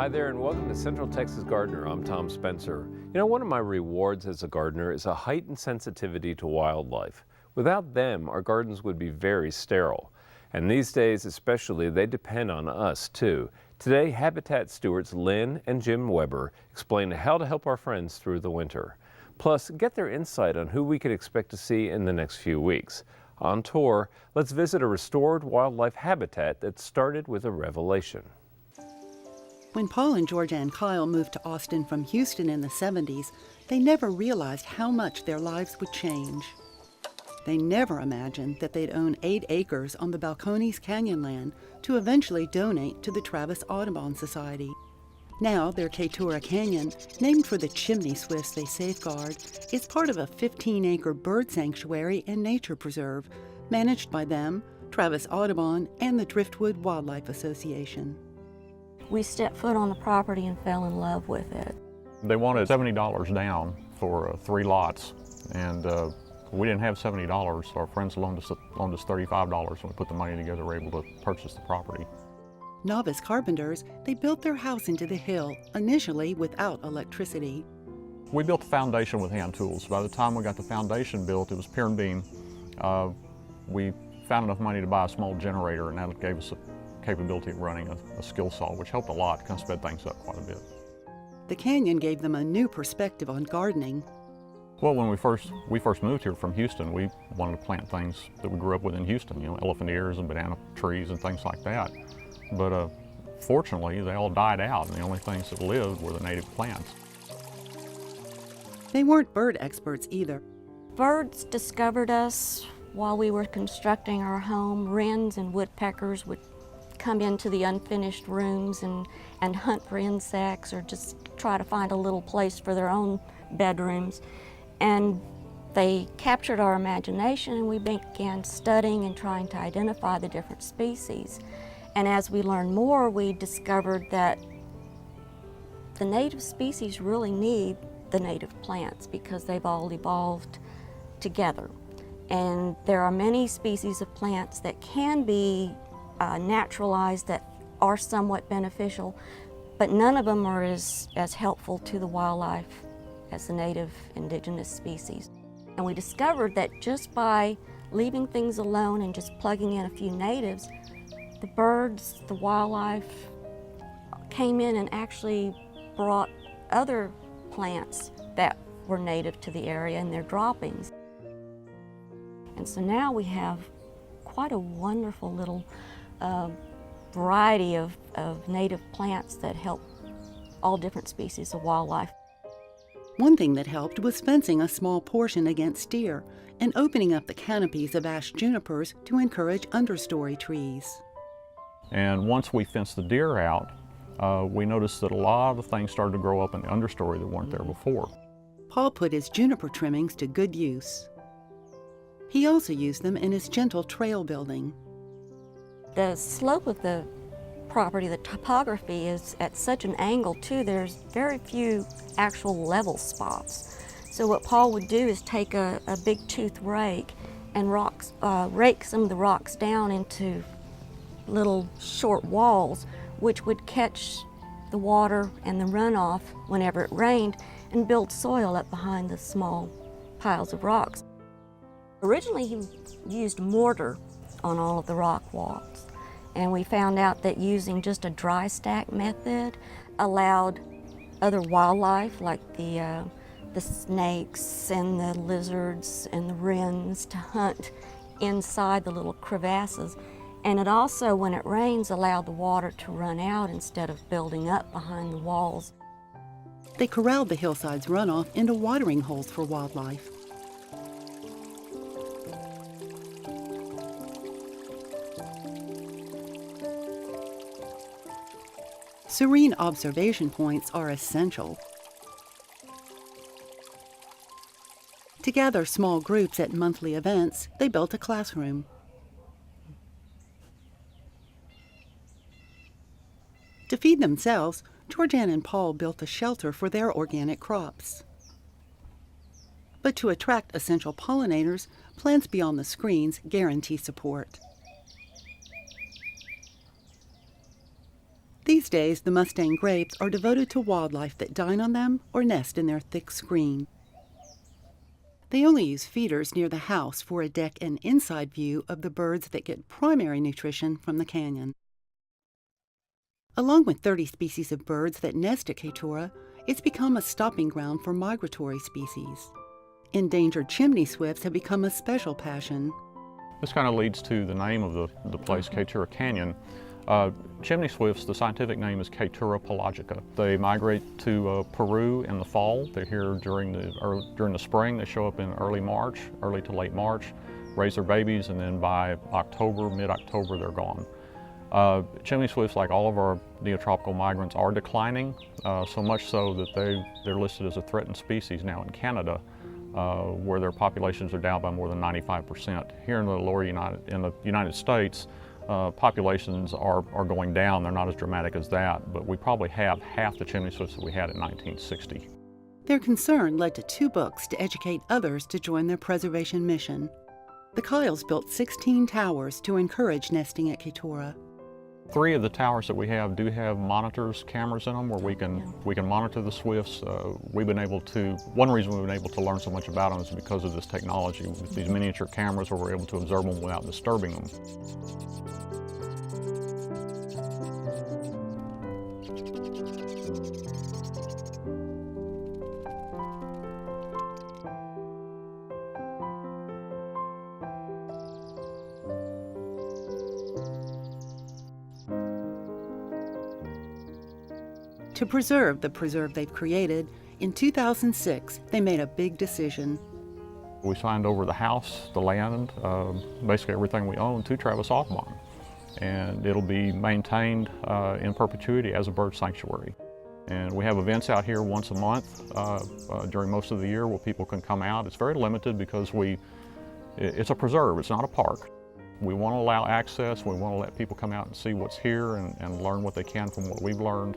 Hi there and welcome to Central Texas Gardener. I'm Tom Spencer. You know, one of my rewards as a gardener is a heightened sensitivity to wildlife. Without them, our gardens would be very sterile. And these days especially, they depend on us too. Today, Habitat stewards Lynne and Jim Weber explain how to help our friends through the winter. Plus, get their insight on who we could expect to see in the next few weeks. On tour, let's visit a restored wildlife habitat that started with a revelation. When Paul and Georgeanne and Kyle moved to Austin from Houston in the 70s, they never realized how much their lives would change. They never imagined that they'd own 8 acres on the Balcones Canyonland to eventually donate to the Travis Audubon Society. Now, their Kainer Canyon, named for the chimney swifts they safeguard, is part of a 15-acre bird sanctuary and nature preserve managed by them, Travis Audubon, and the Driftwood Wildlife Association. We stepped foot on the property and fell in love with it. They wanted $70 down for 3 lots, and we didn't have $70, so our friends loaned us $35. When we put the money together, we were able to purchase the property. Novice carpenters, they built their house into the hill, initially without electricity. We built the foundation with hand tools. By the time we got the foundation built, it was pier and beam. We found enough money to buy a small generator, and that gave us a capability of running a skill saw, which helped a lot, kind of sped things up quite a bit. The canyon gave them a new perspective on gardening. Well, when we first moved here from Houston, we wanted to plant things that we grew up with in Houston, you know, elephant ears and banana trees and things like that. But fortunately, they all died out, and the only things that lived were the native plants. They weren't bird experts either. Birds discovered us while we were constructing our home. Wrens and woodpeckers would come into the unfinished rooms and hunt for insects or just try to find a little place for their own bedrooms. And they captured our imagination, and we began studying and trying to identify the different species. And as we learned more, we discovered that the native species really need the native plants because they've all evolved together. And there are many species of plants that can be naturalized that are somewhat beneficial, but none of them are as helpful to the wildlife as the native indigenous species. And we discovered that just by leaving things alone and just plugging in a few natives, the birds, the wildlife came in and actually brought other plants that were native to the area in their droppings. And so now we have quite a wonderful little variety of native plants that help all different species of wildlife. One thing that helped was fencing a small portion against deer and opening up the canopies of ash junipers to encourage understory trees. And once we fenced the deer out, we noticed that a lot of things started to grow up in the understory that weren't there before. Paul put his juniper trimmings to good use. He also used them in his gentle trail building. The slope of the property, the topography is at such an angle too, there's very few actual level spots. So what Paul would do is take a big tooth rake and rake some of the rocks down into little short walls, which would catch the water and the runoff whenever it rained and build soil up behind the small piles of rocks. Originally he used mortar on all of the rock walls, and we found out that using just a dry stack method allowed other wildlife like the snakes and the lizards and the wrens to hunt inside the little crevasses. And it also, when it rains, allowed the water to run out instead of building up behind the walls. They corralled the hillside's runoff into watering holes for wildlife. Serene observation points are essential. To gather small groups at monthly events, they built a classroom. To feed themselves, Georgeanne and Paul built a shelter for their organic crops. But to attract essential pollinators, plants beyond the screens guarantee support. These days, the Mustang grapes are devoted to wildlife that dine on them or nest in their thick screen. They only use feeders near the house for a deck and inside view of the birds that get primary nutrition from the canyon. Along with 30 species of birds that nest at Katura, it's become a stopping ground for migratory species. Endangered chimney swifts have become a special passion. This kind of leads to the name of the place, Katura Canyon. Chimney swifts, the scientific name is Katura pelagica. They migrate to Peru in the fall. They're here during the spring. They show up in early to late March, raise their babies, and then by October, mid-October, they're gone. Chimney swifts, like all of our neotropical migrants, are declining, so much so that they're listed as a threatened species now in Canada, where their populations are down by more than 95%. Here in the United States, populations are going down. They're not as dramatic as that, but we probably have half the chimney swifts that we had in 1960. Their concern led to 2 books to educate others to join their preservation mission. The Kyles built 16 towers to encourage nesting at Katura. 3 of the towers that we have do have cameras in them, where we can monitor the swifts. One reason we've been able to learn so much about them is because of this technology, with these miniature cameras where we're able to observe them without disturbing them. To preserve the preserve they've created, in 2006, they made a big decision. We signed over the house, the land, basically everything we own to Travis Audubon. And it'll be maintained in perpetuity as a bird sanctuary. And we have events out here once a month during most of the year where people can come out. It's very limited because it's a preserve, it's not a park. We want to allow access, we want to let people come out and see what's here and learn what they can from what we've learned.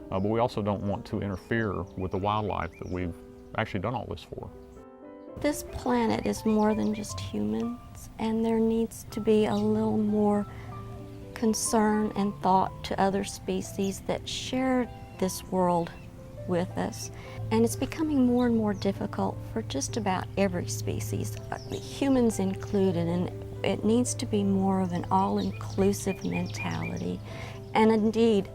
But we also don't want to interfere with the wildlife that we've actually done all this for. This planet is more than just humans, and there needs to be a little more concern and thought to other species that share this world with us. And it's becoming more and more difficult for just about every species, humans included, and it needs to be more of an all-inclusive mentality. And indeed,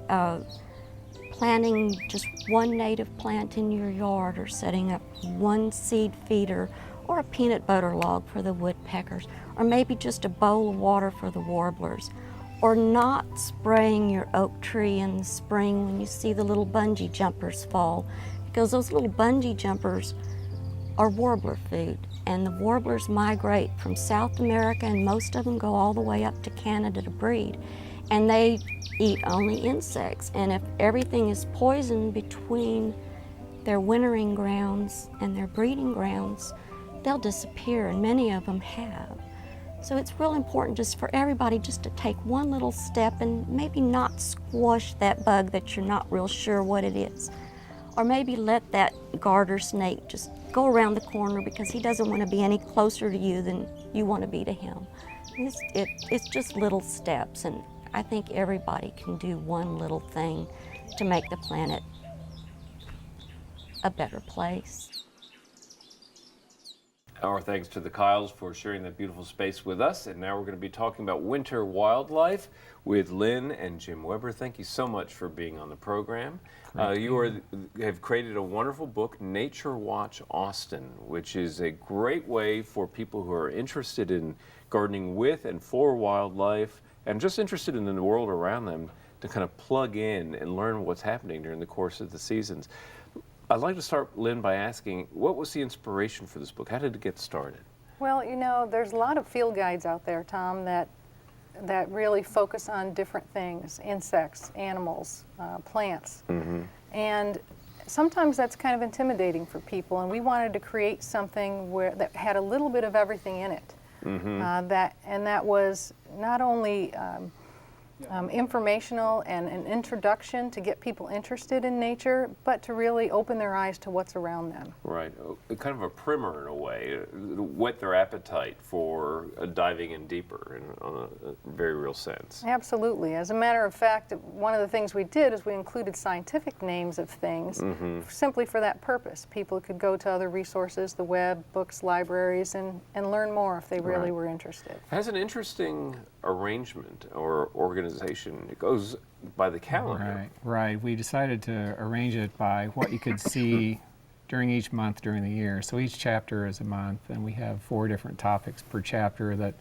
planting just one native plant in your yard, or setting up one seed feeder, or a peanut butter log for the woodpeckers, or maybe just a bowl of water for the warblers, or not spraying your oak tree in the spring when you see the little bungee jumpers fall, because those little bungee jumpers are warbler food, and the warblers migrate from South America, and most of them go all the way up to Canada to breed. And they eat only insects, and if everything is poisoned between their wintering grounds and their breeding grounds, they'll disappear, and many of them have. So it's real important just for everybody just to take one little step and maybe not squash that bug that you're not real sure what it is. Or maybe let that garter snake just go around the corner because he doesn't want to be any closer to you than you want to be to him. It's just little steps, and I think everybody can do one little thing to make the planet a better place. Our thanks to the Kyles for sharing that beautiful space with us. And now we're going to be talking about winter wildlife with Lynne and Jim Weber. Thank you so much for being on the program. You have created a wonderful book, Nature Watch Austin, which is a great way for people who are interested in gardening with and for wildlife, and just interested in the world around them, to kind of plug in and learn what's happening during the course of the seasons. I'd like to start, Lynne, by asking, what was the inspiration for this book? How did it get started? Well, you know, there's a lot of field guides out there, Tom, that really focus on different things, insects, animals, plants. Mm-hmm. And sometimes that's kind of intimidating for people, and we wanted to create something that had a little bit of everything in it. Mm-hmm. That was not only informational and an introduction to get people interested in nature, but to really open their eyes to what's around them. Right, kind of a primer in a way, whet their appetite for diving in deeper in a very real sense. Absolutely. As a matter of fact, one of the things we did is we included scientific names of things simply for that purpose. People could go to other resources, the web, books, libraries, and learn more if they really were interested. It has an interesting arrangement or organization. It goes by the calendar. Right. We decided to arrange it by what you could see during each month during the year. So each chapter is a month, and we have 4 different topics per chapter that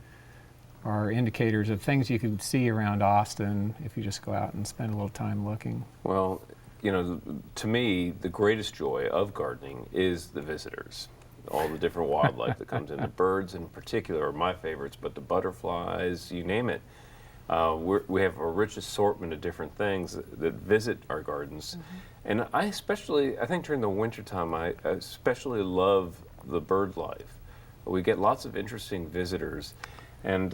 are indicators of things you can see around Austin if you just go out and spend a little time looking. Well, you know, to me, the greatest joy of gardening is the visitors. All the different wildlife that comes in. The birds in particular are my favorites, but the butterflies, you name it. We have a rich assortment of different things that visit our gardens. And I think during the wintertime, I especially love the bird life. We get lots of interesting visitors. And,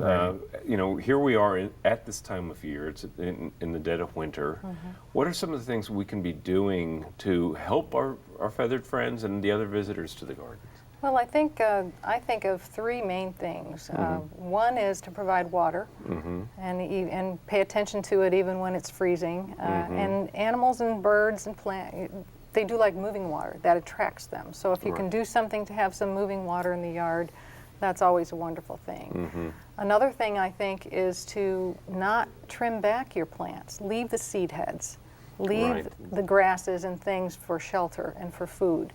you know, here we are at this time of year. It's in the dead of winter. What are some of the things we can be doing to help our feathered friends and the other visitors to the gardens? Well, I think of 3 main things. One is to provide water and pay attention to it even when it's freezing. And animals and birds and plants, they do like moving water. That attracts them. So if you can do something to have some moving water in the yard, that's always a wonderful thing. Another thing I think is to not trim back your plants. Leave the seed heads. Leave the grasses and things for shelter and for food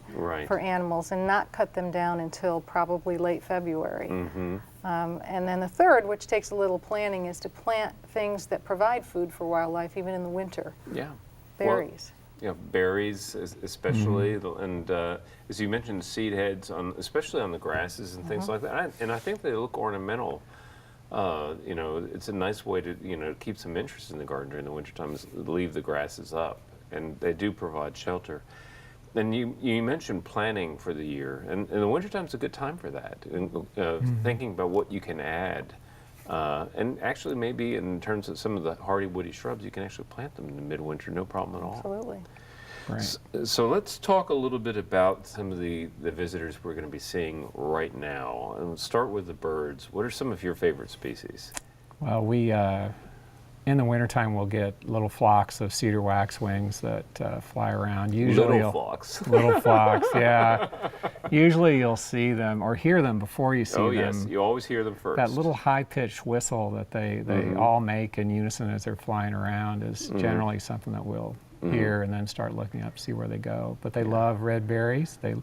for animals, and not cut them down until probably late February. And then the third, which takes a little planning, is to plant things that provide food for wildlife even in the winter. Yeah. Berries. Well, berries especially, and as you mentioned, seed heads, especially on the grasses and things like that. And I think they look ornamental. You know, it's a nice way to, you know, keep some interest in the garden during the wintertime, is leave the grasses up, and they do provide shelter. And you mentioned planning for the year, and the wintertime's a good time for that, and thinking about what you can add. And actually maybe in terms of some of the hardy woody shrubs, you can actually plant them in the midwinter, no problem at all. Absolutely. Right. So let's talk a little bit about some of the visitors we're going to be seeing right now. And we'll start with the birds. What are some of your favorite species? Well, we, in the wintertime, we'll get little flocks of cedar waxwings that fly around. Usually Little flocks. Little flocks, yeah. Usually you'll see them or hear them before you see them. Oh, yes. You always hear them first. That little high-pitched whistle that they all make in unison as they're flying around is generally something that we'll hear and then start looking up to see where they go. But they love red berries. They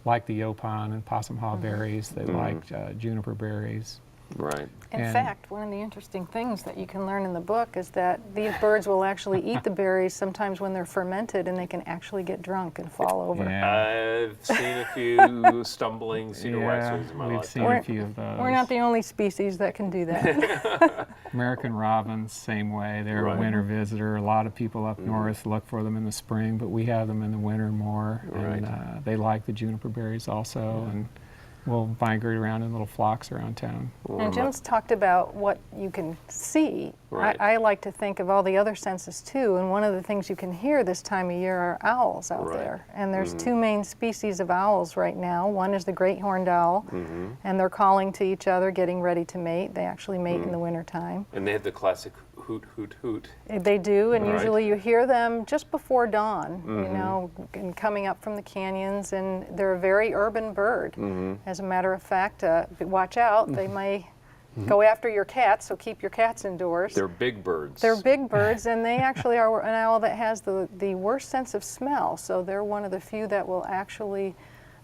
like the yopon and possumhaw berries. They like juniper berries. Right. In fact, one of the interesting things that you can learn in the book is that these birds will actually eat the berries sometimes when they're fermented, and they can actually get drunk and fall over. Yeah. I've seen a few stumbling cedar waxwings in my we've lifetime. seen a few of those. We're not the only species that can do that. American robins, same way. They're a winter visitor. A lot of people up north look for them in the spring, but we have them in the winter more. And they like the juniper berries also, and will migrate around in little flocks around town. And Jim's talked about what you can see. Right. I like to think of all the other senses too, and one of the things you can hear this time of year are owls out there. And there's 2 main species of owls right now. One is the great horned owl, and they're calling to each other, getting ready to mate. They actually mate in the wintertime. And they have the classic hoot, hoot, hoot. They do, and usually you hear them just before dawn, you know, and coming up from the canyons, and they're a very urban bird. As a matter of fact, watch out, they may go after your cats, so keep your cats indoors. They're big birds. They're big birds, and they actually are an owl that has the worst sense of smell, so they're one of the few that will actually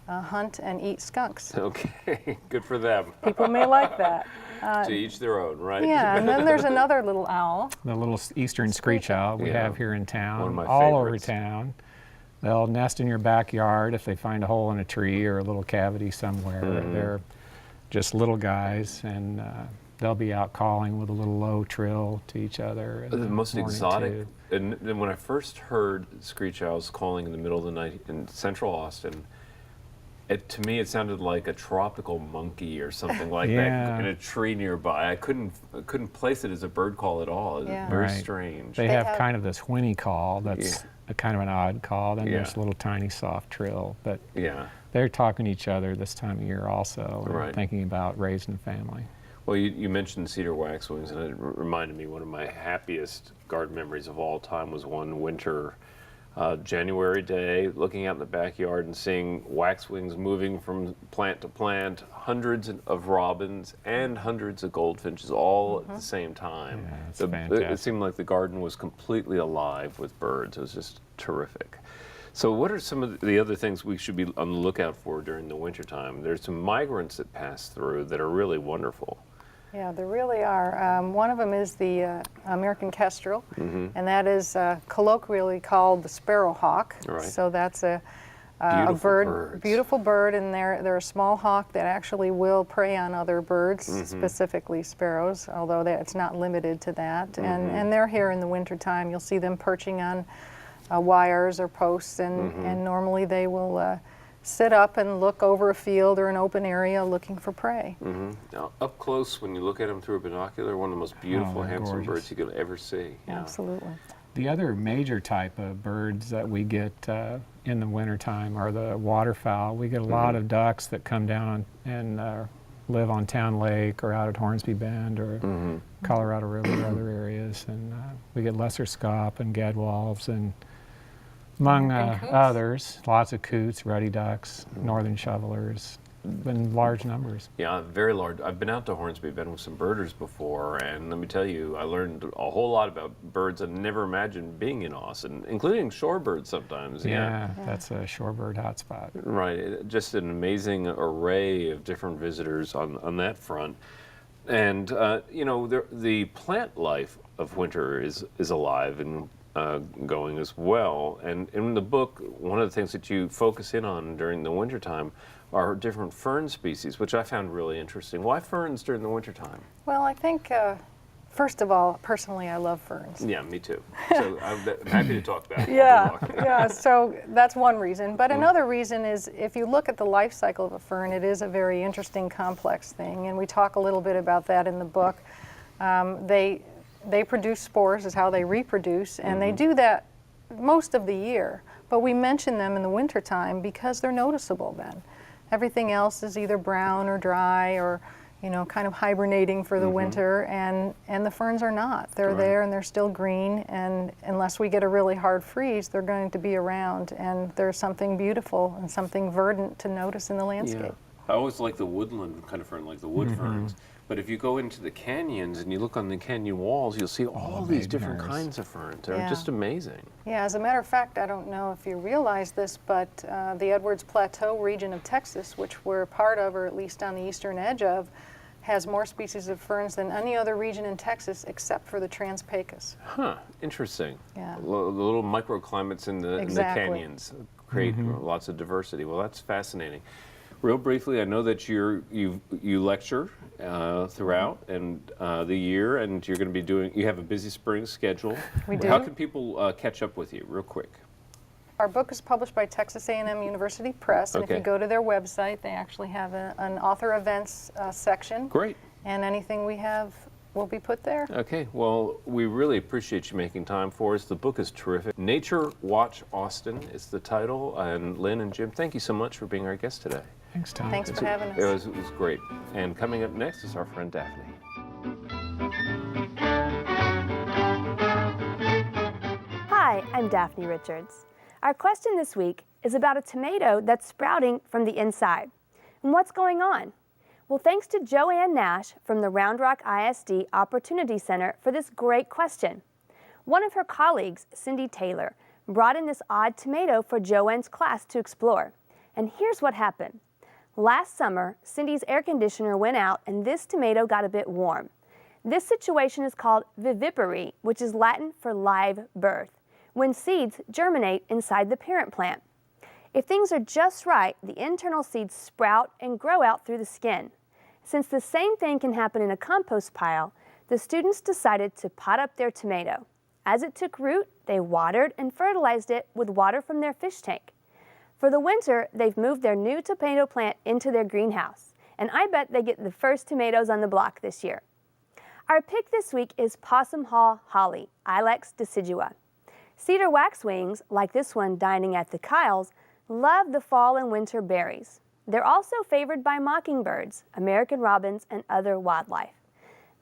hunt and eat skunks. Okay, good for them. People may like that. To each their own, right? Yeah, and then there's another little owl. The little eastern screech owl we have here in town, One of my all favorites. over town. They'll nest in your backyard if they find a hole in a tree or a little cavity somewhere. They're just little guys, and they'll be out calling with a little low trill to each other. In The most morning exotic, too. and then when I first heard screech owls calling in the middle of the night in central Austin, To me, it sounded like a tropical monkey or something like Yeah. that in a tree nearby. I couldn't place it as a bird call at all. It was Yeah. very Right. strange. They They have have- kind of this whinny call that's a kind of an odd call. Then there's Yeah. a little tiny soft trill. But Yeah. they're talking to each other this time of year also, and Right. thinking about raising a family. Well, you mentioned cedar waxwings, and it reminded me one of my happiest garden memories of all time was one winter January day, looking out in the backyard and seeing waxwings moving from plant to plant, hundreds of robins and hundreds of goldfinches all at the same time. Yeah, it's It fantastic. seemed like the garden was completely alive with birds. It was just terrific. So what are some of the other things we should be on the lookout for during the wintertime? There's some migrants that pass through that are really wonderful. Yeah, there really are. One of them is the American kestrel, and that is colloquially called the sparrowhawk. Right. So that's a Beautiful bird, birds. beautiful bird, and they're a small hawk that actually will prey on other birds, specifically sparrows, although it's not limited to that. And they're here in the wintertime. You'll see them perching on wires or posts, and normally they will sit up and look over a field or an open area looking for prey. Now, up close, when you look at them through a binocular, one of the most beautiful, they're handsome gorgeous. birds you could ever see. Yeah. Absolutely. The other major type of birds that we get in the wintertime are the waterfowl. We get a lot of ducks that come down and live on Town Lake or out at Hornsby Bend or Colorado River or other areas. And we get lesser scaup and gadwalls and among And coots. others, lots of coots, ruddy ducks, northern shovelers, in large numbers. Yeah, very large. I've been out to Hornsby Bend with some birders before, and let me tell you, I learned a whole lot about birds I never imagined being in Austin, including shorebirds sometimes. Yeah, that's a shorebird hotspot. Right, just an amazing array of different visitors on that front. And, you know, the plant life of winter is alive and going as well. And in the book, one of the things that you focus in on during the wintertime are different fern species, which I found really interesting. Why ferns during the wintertime? Well, I think, first of all, personally, I love ferns. Yeah, me too. So I'm happy to talk about it. Yeah, so that's one reason. But another reason is if you look at the life cycle of a fern, it is a very interesting, complex thing. And we talk a little bit about that in the book. They produce spores, is how they reproduce, and they do that most of the year. But we mention them in the wintertime because they're noticeable then. Everything else is either brown or dry or, you know, kind of hibernating for the winter, and the ferns are not. They're there and they're still green, and unless we get a really hard freeze, they're going to be around, and there's something beautiful and something verdant to notice in the landscape. Yeah. I always like the woodland kind of fern, like the wood ferns. But if you go into the canyons and you look on the canyon walls, you'll see all these different Kainers. kinds of ferns. They're Yeah. just amazing. Yeah, as a matter of fact, I don't know if you realize this, but the Edwards Plateau region of Texas, which we're part of, or at least on the eastern edge of, has more species of ferns than any other region in Texas except for the Trans-Pecos. Huh, interesting. Yeah. The little microclimates in the Exactly. canyons create lots of diversity. Well, that's fascinating. Real briefly, I know that you lecture throughout and the year, and you're going to be you have a busy spring schedule. We do. How can people catch up with you, real quick? Our book is published by Texas A&M University Press, and if Okay. you go to their website, they actually have an author events section, Great. and anything we have will be put there. Okay, well, we really appreciate you making time for us. The book is terrific. Nature Watch Austin is the title, and Lynne and Jim, thank you so much for being our guest today. Thanks, Tom. Thanks for having us. It was great. And coming up next is our friend Daphne. Hi, I'm Daphne Richards. Our question this week is about a tomato that's sprouting from the inside. And what's going on? Well, thanks to Joanne Nash from the Round Rock ISD Opportunity Center for this great question. One of her colleagues, Cindy Taylor, brought in this odd tomato for Joanne's class to explore. And here's what happened. Last summer, Cindy's air conditioner went out and this tomato got a bit warm. This situation is called vivipary, which is Latin for live birth, when seeds germinate inside the parent plant. If things are just right, the internal seeds sprout and grow out through the skin. Since the same thing can happen in a compost pile, the students decided to pot up their tomato. As it took root, they watered and fertilized it with water from their fish tank. For the winter, they've moved their new tomato plant into their greenhouse, and I bet they get the first tomatoes on the block this year. Our pick this week is possumhaw holly, Ilex decidua. Cedar waxwings, like this one dining at the Kyles, love the fall and winter berries. They're also favored by mockingbirds, American robins, and other wildlife.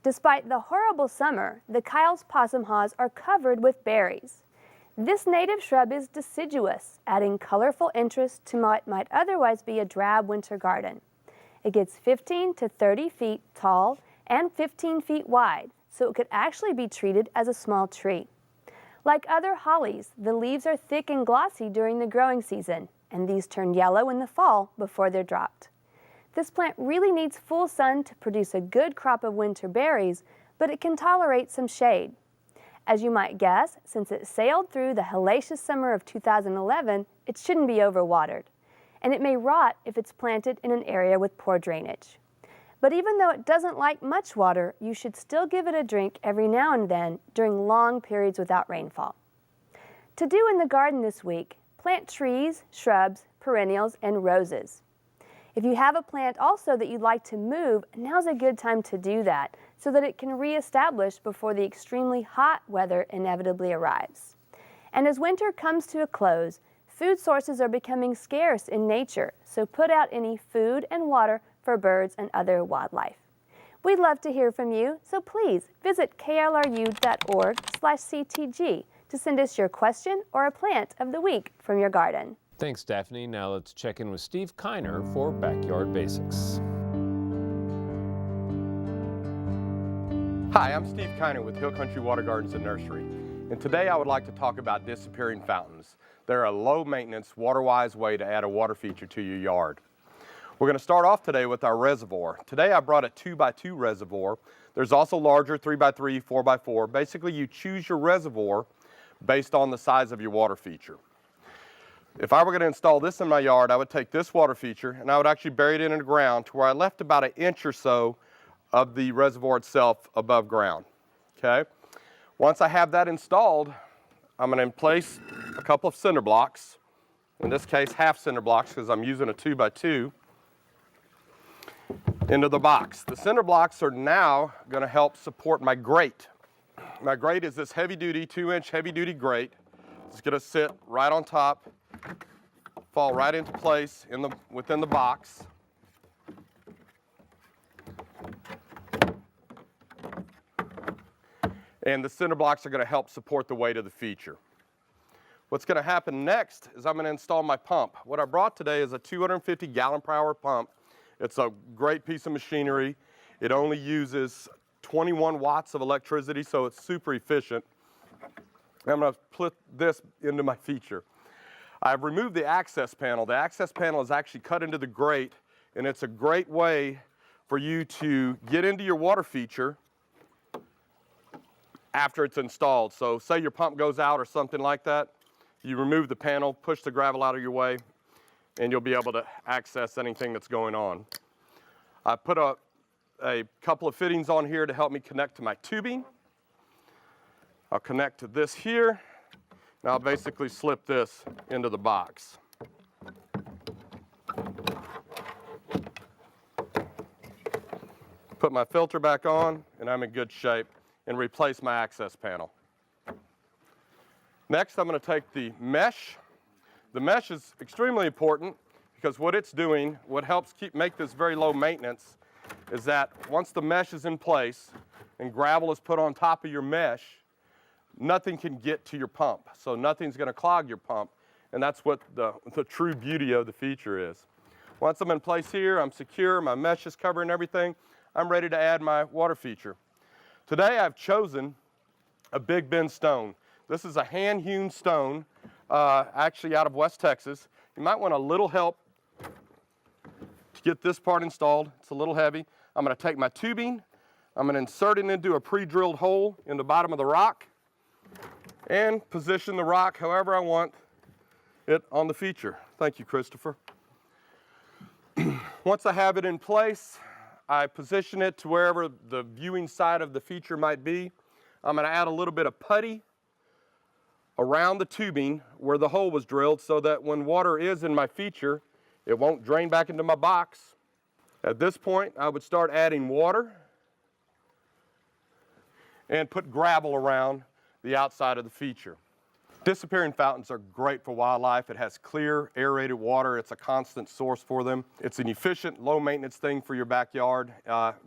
Despite the horrible summer, the Kyles possumhaws are covered with berries. This native shrub is deciduous, adding colorful interest to what might otherwise be a drab winter garden. It gets 15 to 30 feet tall and 15 feet wide, so it could actually be treated as a small tree. Like other hollies, the leaves are thick and glossy during the growing season, and these turn yellow in the fall before they're dropped. This plant really needs full sun to produce a good crop of winter berries, but it can tolerate some shade. As you might guess, since it sailed through the hellacious summer of 2011, it shouldn't be overwatered, and it may rot if it's planted in an area with poor drainage. But even though it doesn't like much water, you should still give it a drink every now and then during long periods without rainfall. To do in the garden this week, plant trees, shrubs, perennials, and roses. If you have a plant also that you'd like to move, now's a good time to do that so that it can reestablish before the extremely hot weather inevitably arrives. And as winter comes to a close, food sources are becoming scarce in nature, so put out any food and water for birds and other wildlife. We'd love to hear from you, so please visit klru.org/ctg to send us your question or a plant of the week from your garden. Thanks, Daphne. Now let's check in with Steve Kainer for Backyard Basics. Hi, I'm Steve Kainer with Hill Country Water Gardens and Nursery, and today I would like to talk about disappearing fountains. They're a low-maintenance, water-wise way to add a water feature to your yard. We're going to start off today with our reservoir. Today I brought a 2x2 reservoir. There's also larger 3x3, 4x4. Basically, you choose your reservoir based on the size of your water feature. If I were going to install this in my yard, I would take this water feature and I would actually bury it in the ground to where I left about 1 inch or so of the reservoir itself above ground. Okay? Once I have that installed, I'm going to place a couple of cinder blocks, in this case half cinder blocks because I'm using a 2x2, into the box. The cinder blocks are now going to help support my grate. My grate is this heavy-duty, 2-inch heavy-duty grate. It's going to sit right on top, fall right into place within the box. And the cinder blocks are going to help support the weight of the feature. What's going to happen next is I'm going to install my pump. What I brought today is a 250 gallon per hour pump. It's a great piece of machinery. It only uses 21 watts of electricity, so it's super efficient. I'm going to put this into my feature. I've removed the access panel. The access panel is actually cut into the grate, and it's a great way for you to get into your water feature after it's installed. So say your pump goes out or something like that, you remove the panel, push the gravel out of your way, and you'll be able to access anything that's going on. I put a couple of fittings on here to help me connect to my tubing. I'll connect to this here. Now I'll basically slip this into the box. Put my filter back on, and I'm in good shape, and replace my access panel. Next, I'm going to take the mesh. The mesh is extremely important because what it's doing, what helps make this very low maintenance, is that once the mesh is in place and gravel is put on top of your mesh, nothing can get to your pump. So nothing's going to clog your pump, and that's what the true beauty of the feature is. Once I'm in place here, I'm secure, my mesh is covering everything, I'm ready to add my water feature. Today I've chosen a Big Bend stone. This is a hand-hewn stone, actually out of West Texas. You might want a little help to get this part installed. It's a little heavy. I'm going to take my tubing, I'm going to insert it into a pre-drilled hole in the bottom of the rock and position the rock however I want it on the feature. Thank you, Christopher. Once I have it in place, I position it to wherever the viewing side of the feature might be. I'm going to add a little bit of putty around the tubing where the hole was drilled so that when water is in my feature, it won't drain back into my box. At this point, I would start adding water and put gravel around the outside of the feature. Disappearing fountains are great for wildlife. It has clear, aerated water. It's a constant source for them. It's an efficient, low-maintenance thing for your backyard.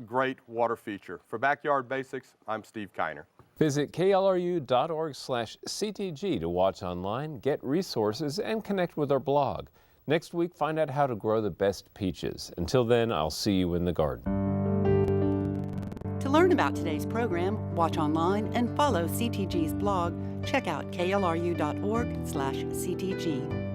Great water feature. For Backyard Basics, I'm Steve Kainer. Visit klru.org/ctg to watch online, get resources, and connect with our blog. Next week, find out how to grow the best peaches. Until then, I'll see you in the garden. To learn about today's program, watch online, and follow CTG's blog, check out klru.org/ctg.